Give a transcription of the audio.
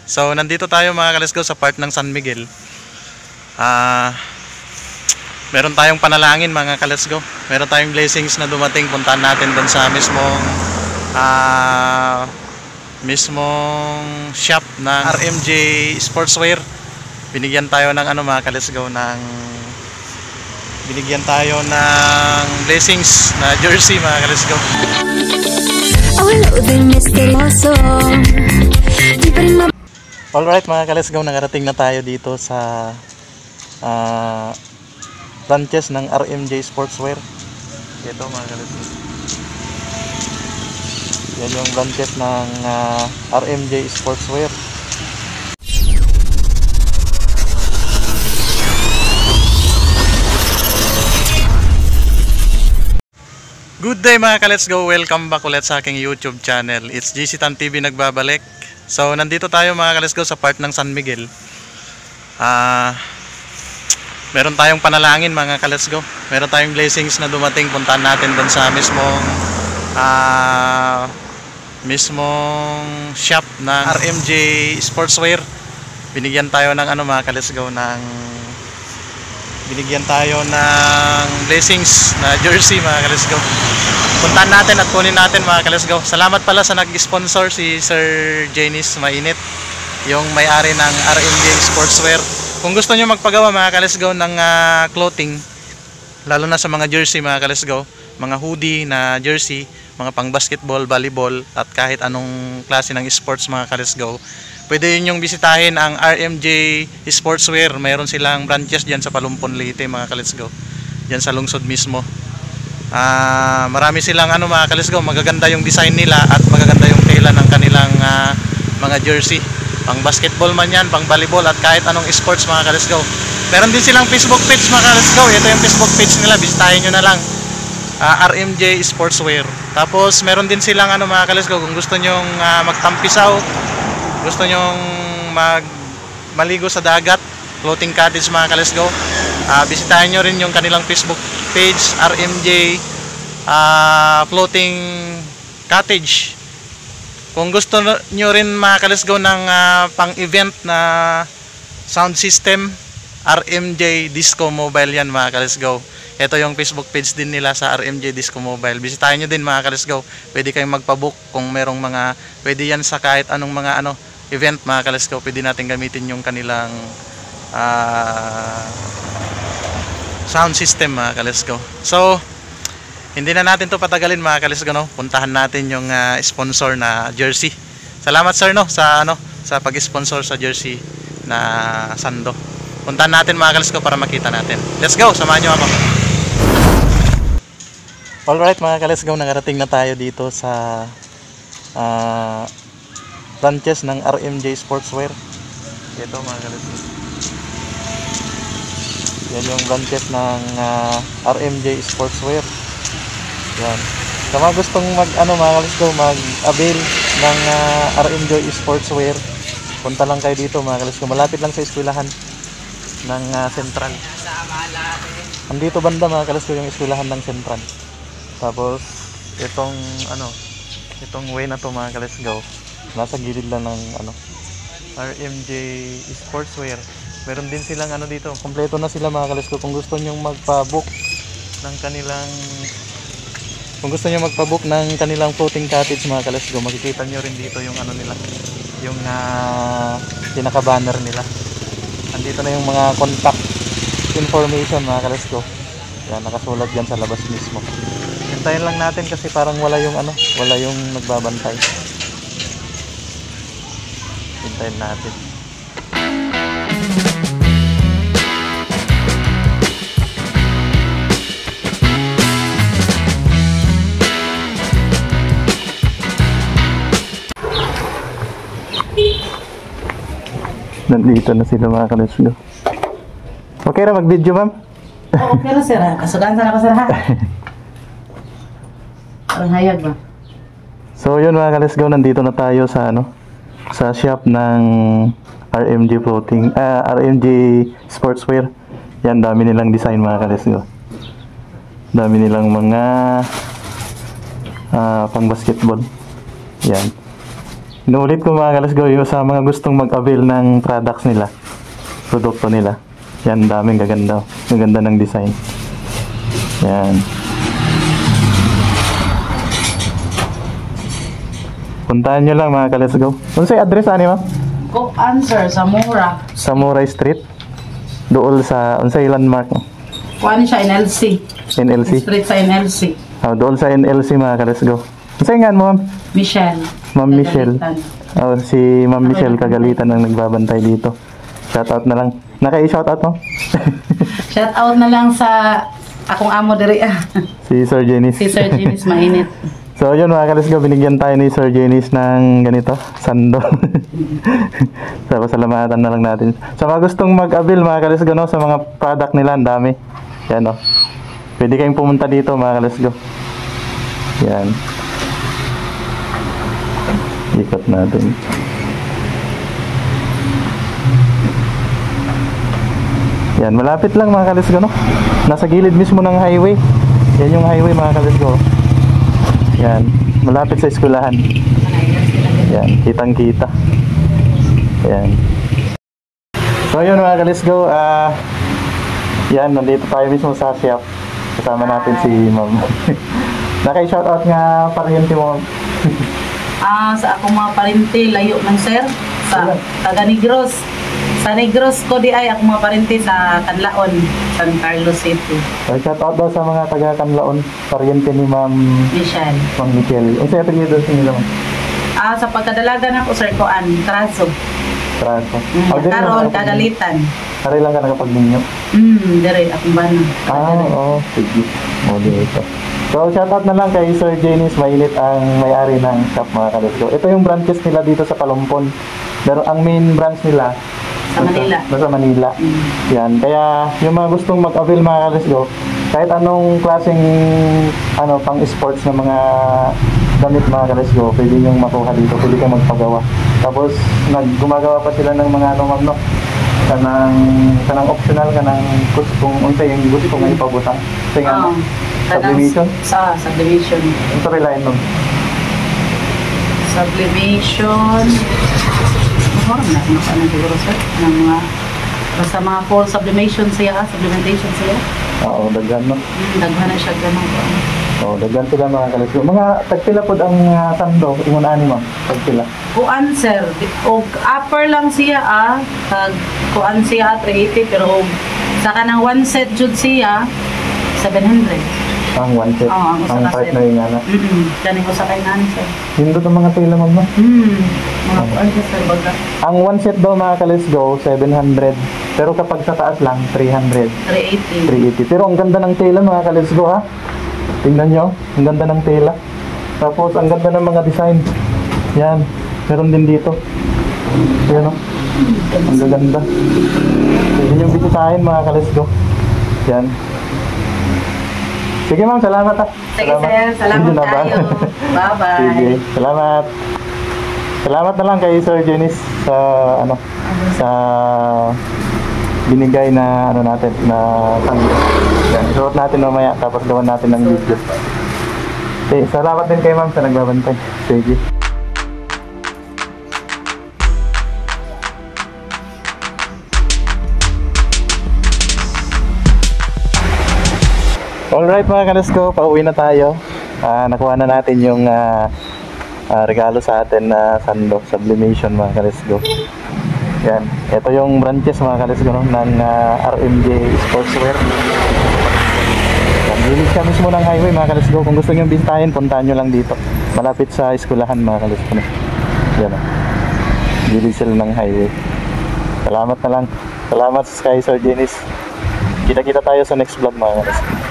So nandito tayo mga ka-let's go sa part ng San Miguel. Meron tayong panalangin mga ka-let's go. Meron tayong blessings na dumating. Puntahan natin doon sa mismong shop ng RMJ Sportswear. Binigyan tayo ng mga ka-let's go binigyan tayo ng blessings na jersey mga ka-let's go. Alright mga ka-let's go, nakarating na tayo dito sa branches ng RMJ Sportswear. Ito mga ka-let's go, yan yung branches ng RMJ Sportswear. Good day mga ka-let's go, welcome back ulit sa aking YouTube channel. It's GC Tan TV nagbabalik. So nandito tayo mga ka-let's go sa part ng San Miguel. Meron tayong panalangin mga ka-let's go. Meron tayong blessings na dumating. Puntahan natin doon sa mismong shop ng RMJ Sportswear. Binigyan tayo ng mga ka-let's go binigyan tayo ng blessings na jersey mga ka-let's go. Puntahan natin at kunin natin mga ka-let's go. Salamat pala sa nag-sponsor si Sir Janice Mainit, yung may-ari ng RMJ Sportswear. Kung gusto nyo magpagawa mga ka-let's go ng clothing, lalo na sa mga jersey mga ka-let's go, mga hoodie na jersey, mga pang basketball, volleyball at kahit anong klase ng sports mga ka-let's go, pwede yun yung bisitahin ang RMJ Sportswear. Mayroon silang branches dyan sa Palumpon, Leyte mga ka-let's go, dyan sa lungsod mismo. Marami silang mga ka-let's go, magaganda yung design nila at magaganda yung tela ng kanilang mga jersey, pang basketball man yan, pang volleyball at kahit anong sports mga ka-let's go. Meron din silang Facebook page mga ka-let's go. Ito yung Facebook page nila, bisitahin nyo na lang, RMJ Sportswear. Tapos meron din silang mga ka-let's go, kung gusto nyong magtampisaw, gusto nyong maligo sa dagat, floating cottage mga ka-let's go, bisitahin nyo rin yung kanilang Facebook page, RMJ Floating Cottage. Kung gusto nyo rin mga ka-let's go ng pang event na sound system, RMJ Disco Mobile yan mga ka-let's go. Ito yung Facebook page din nila sa RMJ Disco Mobile. Bisitahin nyo din mga ka-let's go. Pwede kayong magpabook kung merong pwede yan sa kahit anong event mga ka-let's go. Pwede natin gamitin yung kanilang sound system mga ka-let's go. So hindi na natin to patagalin mga ka-let's go, no? Puntahan natin yung sponsor na jersey. Salamat sir sa pag-sponsor sa jersey na sando. Puntahan natin mga ka-let's go para makita natin. Let's go, samahan nyo ako. Alright mga ka-let's go, nakarating na tayo dito sa branches ng RMJ Sportswear. Ito mga ka-let's go, yan yung branches ng RMJ Sportswear. Yan. Sa mga gustong mga ka-let's go, mag-avail ng RMJ Sportswear, punta lang kayo dito mga ka-let's go. Malapit lang sa eskwelahan ng Central. Andito banda mga ka-let's go yung eskwelahan ng Central. Tapos itong way na to mga ka-let's go, nasa gilid lang ng RMJ Sportswear. Meron din silang dito, kompleto na sila mga ka-let's go. Kung gusto nyong magpa-book ng kanilang floating cottage mga ka-let's go, makikita nyo rin dito yung nila, yung pinaka-banner nila. Andito na yung mga contact information mga ka-let's go. Yan, nakasulat dyan sa labas mismo. Hintayin lang natin kasi parang wala yung nagbabantay. Hintayin natin. Nandito na sila mga ka-let's go. Okay na mag-video ma'am? Okay na sir, kasugaan sana ko sir ha. Ang hayag ba? So yun mga ka-let's go, nandito na tayo sa sa shop ng RMJ Sportswear. Yan, dami nilang design mga ka-let's go. Dami nilang mga pang basketball. Yan. Inuulit ko mga Kalas Go, yung sa mga gustong mag-avail ng products nila, produkto nila. Yan, daming gaganda. Maganda ng design. Yan. Puntahan nyo lang mga Kalas Go. Ano sa'yo address, ani ma'am? Go answer sa mura. Samurai Street. Dool sa, ano sa'yo landmark? Kuha siya NLC. NLC. Street sa NLC. Dool sa NLC mga Kalas Go. Ano sa'yo nga mo, ma'am? Michelle. Ma'am Michelle. Kagalitan. Si Ma'am Michelle Kagalitan ang nagbabantay dito. Shoutout na lang. Naka-i-shoutout mo? Shout out na lang sa akong amo diri. Si Sir Jenis. Si Sir James Mainit. So yun mga Kalas Go, binigyan tayo ni Sir Jenis ng ganito, sando. So pasalamatan na lang natin. Sa mga gustong mag-avail mga Kalas Go, no, sa mga product nila, ang dami. Yan o. Pwede kayong pumunta dito mga Kalas Go. Yan. Ikot natin. Yan, malapit lang mga Kalas Go, no? Nasa gilid mismo ng highway. Yan yung highway mga Kalas Go. Yan, malapit sa eskwelahan. Yan, kitang-kita. Yan. So yun mga Kalas Go, yan, nandito tayo mismo sa shop. Kasama natin si Ma'am. Naka-shoutout nga pariente mo. Sa akong mga parente, layo man sir. Sa taga Negros. Sa Negros ko di ay akong mga parente sa Canlaon, San Carlos City. Shoutout daw sa mga taga-Canlaon, pariente ni Ma'am Michelle. Ma'am Michelle. Ang sa'yo apelyido sa nila, Ma'am? Sa pagkadalaga na ko sir Koan, Traso. Traso. Karon, Kagalitan. Sari lang ka nakapag-ninyo. Dire, akong bana. Oo. Sige. O, dito. So, shoutout na lang kay Sir Jenis Mainit, ang may-ari ng shop mga Kalas Go. Ito yung branches nila dito sa Palumpon. Pero ang main branch nila Sa Manila. Sa Manila. Yan. Kaya yung mga gustong mag-avail mga Kalas Go, kahit anong klaseng pang sports na mga damit mga Kalas Go, pwede nyo makuha dito. Pwede kang magpagawa. Tapos gumagawa pa sila ng mga no, kanang optional, kanang kung unsay yung gusto kong ipabutang. Kasi nga, sublimation? Sublimation. Ang sorry lain nun. Sublimation. Na siguro sir. Ng mga, basta mga full sublimation siya, supplementation siya. Oo, daghan no. Daghan na siya ganun. Oo, daghan sila mga Kalas Go. Mga tagpila po ang sando, ingon ani ma'am, tagpila. Kuan sir, og upper lang siya kuan siya 380 pero sa kanang one set jud siya 700. Ang one set, ang part na yung ana. Kani ko sa kay nan sir. Hindot ang mga tela ma'am no? Mga kuan sir baga. Ang one set daw mga Kalas Go, 700. Pero kapag sa taas lang, 300. 380. 380. Pero ang ganda ng tela mga Kalas Go ha. Tingnan nyo, ang ganda ng tela. Tapos ang ganda ng mga design. Yan, meron din dito. Yan o. Ang gaganda. Pwede nyo bisitahin mga Kalas Go. Yan. Sige ma'am, salamat ha. Sige sir, salamat tayo. Bye-bye. Sige, salamat. Salamat na lang kay Sir Jenis sa sa binigay na natin na sando. Yan, isuot natin mamaya tapos gawan natin ng video. Okay, salamat din kay ma'am sa nagbabantay. Sige. Alright mga Kalas Go, pauwi na tayo. Nakuha na natin yung regalo sa atin na sando, sublimation mga Kalas Go. Yan, ito yung branches mga Kalas Go, no, ng RMJ Sportswear. Yan, lilig siya mismo ng highway mga Kalas Go. Kung gusto nyo bisitahin, puntahan nyo lang dito. Malapit sa eskwelahan mga Kalas Go. Yan o, lilig sila ng highway. Salamat na lang. Salamat kay Sir Jenis. Kita-kita tayo sa next vlog mga Kalas Go.